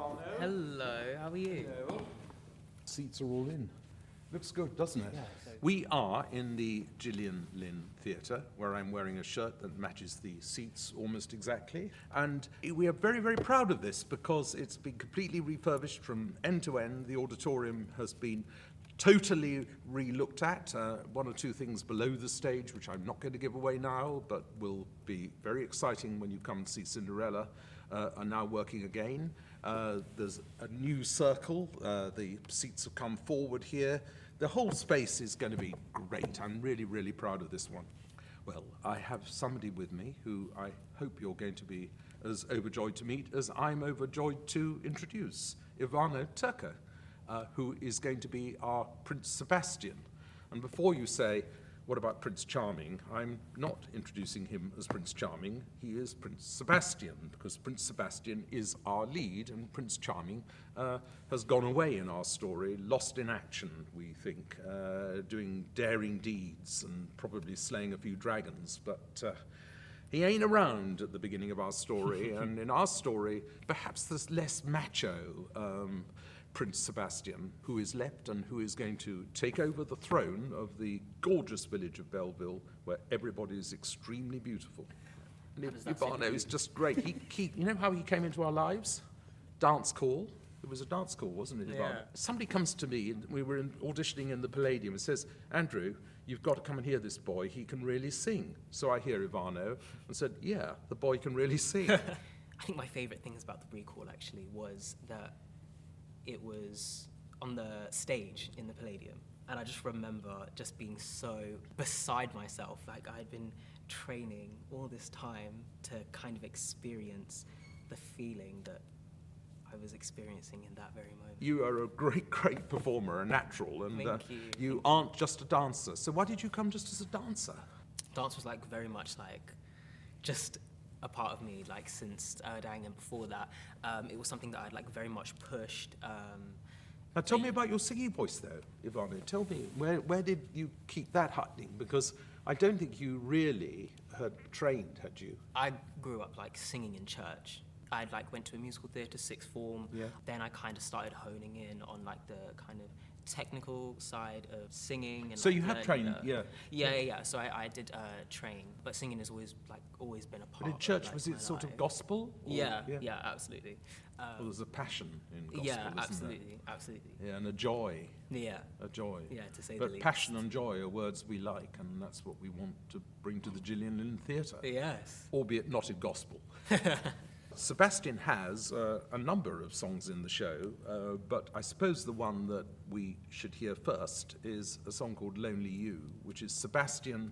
Ivano. Hello, how are you? Hello. Seats are all in. Looks good, doesn't it? Yeah, so We are in the Gillian Lynne Theatre, where I'm wearing a shirt that matches the seats almost exactly. And we are very, very proud of this because it's been completely refurbished from end to end. The auditorium has been totally re-looked at. One or two things below the stage, which I'm not going to give away now, but will be very exciting when you come and see Cinderella, are now working again. There's a new circle. The seats have come forward here. The whole space is going to be great. I'm really, really proud of this one. Well, I have somebody with me who I hope you're going to be as overjoyed to meet as I'm overjoyed to introduce, Ivano Turco, who is going to be our Prince Sebastian. And before you say, what about Prince Charming? I'm not introducing him as Prince Charming. He is Prince Sebastian, because Prince Sebastian is our lead, and Prince Charming has gone away in our story, lost in action, we think, doing daring deeds and probably slaying a few dragons. But he ain't around at the beginning of our story, and in our story, perhaps there's less macho Prince Sebastian, who is left and who is going to take over the throne of the gorgeous village of Belleville, where everybody is extremely beautiful. And Ivano is just great. You know how he came into our lives? Dance call. It was a dance call, wasn't it, Ivano? Yeah. Somebody comes to me, and we were auditioning in the Palladium, and says, Andrew, you've got to come and hear this boy. He can really sing. So I hear Ivano and said, yeah, the boy can really sing. I think my favourite things about the recall actually was that it was on the stage in the Palladium, and I just remember just being so beside myself. Like, I'd been training all this time to kind of experience the feeling that I was experiencing in that very moment. You are a great, great performer, a natural, and Thank you. you aren't just a dancer. So why did you come just as a dancer? Dance was like very much like just a part of me, like since Dang, and before that, it was something that I'd like very much pushed. Now tell me about your singing voice though, Ivano. Tell me, where did you keep that hiding? Because I don't think you really had trained, had you? I grew up like singing in church. I like went to a musical theatre, sixth form. Yeah. Then I kind of started honing in on like the kind of technical side of singing. And So like, you had trained, yeah. Yeah. So I did train, but singing has always been a part. But in church, of, was like, it my sort of life. gospel? Or- Yeah, absolutely. Well, there's a passion in gospel, Yeah, isn't absolutely. there? Yeah, and a joy. Yeah. A joy. Yeah, to say the But least. passion and joy are words we like, and that's what we want to bring to the Gillian Lynne Theatre. Yes. Albeit not in gospel. Sebastian has a number of songs in the show, but I suppose the one that we should hear first is a song called Lonely You, which is Sebastian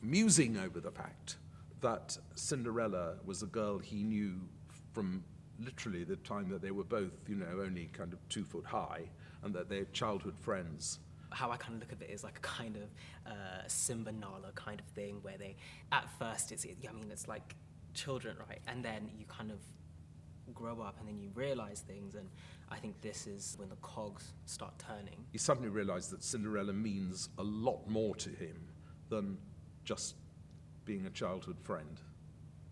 musing over the fact that Cinderella was a girl he knew from literally the time that they were both, only kind of 2 foot high, and that they're childhood friends. How I kind of look at it is like a kind of Simba Nala kind of thing, where they, at first, it's like children, right? And then you kind of grow up and then you realize things, and I think this is when the cogs start turning. He suddenly realized that Cinderella means a lot more to him than just being a childhood friend.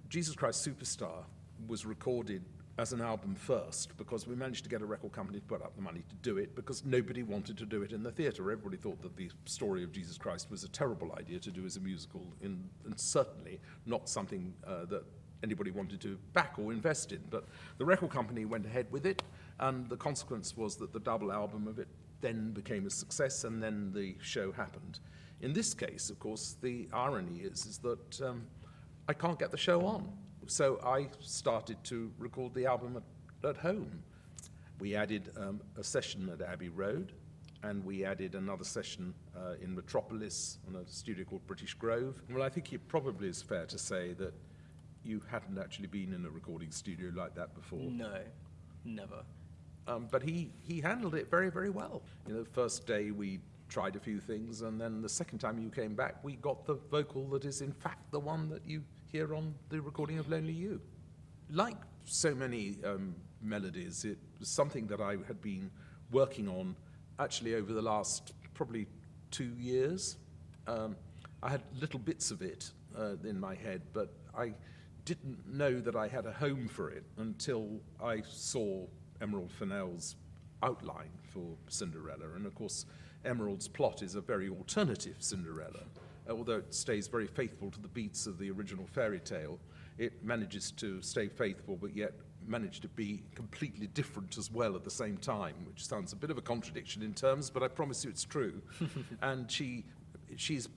Jesus Christ Superstar was recorded as an album first because we managed to get a record company to put up the money to do it because nobody wanted to do it in the theatre. Everybody thought that the story of Jesus Christ was a terrible idea to do as a musical, and certainly not something that anybody wanted to back or invest in. But the record company went ahead with it, and the consequence was that the double album of it then became a success, and then the show happened. In this case, of course, the irony is that I can't get the show on. So I started to record the album at home. We added a session at Abbey Road, and we added another session in Metropolis on a studio called British Grove. Well, I think it probably is fair to say that you hadn't actually been in a recording studio like that before. No, never. But he handled it very, very well. The first day we tried a few things, and then the second time you came back, we got the vocal that is in fact the one that you hear on the recording of Lonely You. Like so many melodies, it was something that I had been working on actually over the last probably 2 years. I had little bits of it in my head, but I didn't know that I had a home for it until I saw Emerald Fennell's outline for Cinderella. And of course, Emerald's plot is a very alternative Cinderella. Although it stays very faithful to the beats of the original fairy tale, it manages to stay faithful but yet manage to be completely different as well at the same time, which sounds a bit of a contradiction in terms, but I promise you it's true. And she's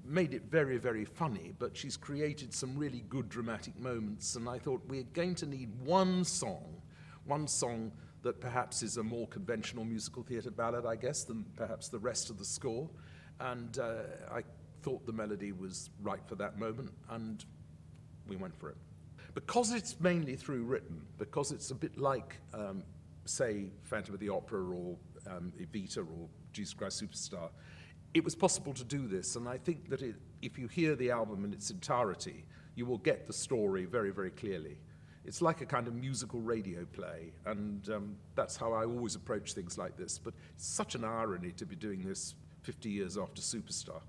made it very, very funny, but she's created some really good dramatic moments, and I thought we're going to need one song that perhaps is a more conventional musical theatre ballad, I guess, than perhaps the rest of the score. And I thought the melody was right for that moment, and we went for it. Because it's mainly through written, because it's a bit like, say, Phantom of the Opera or Evita or Jesus Christ Superstar, it was possible to do this, and I think that if you hear the album in its entirety, you will get the story very, very clearly. It's like a kind of musical radio play, and that's how I always approach things like this. But it's such an irony to be doing this 50 years after Superstar.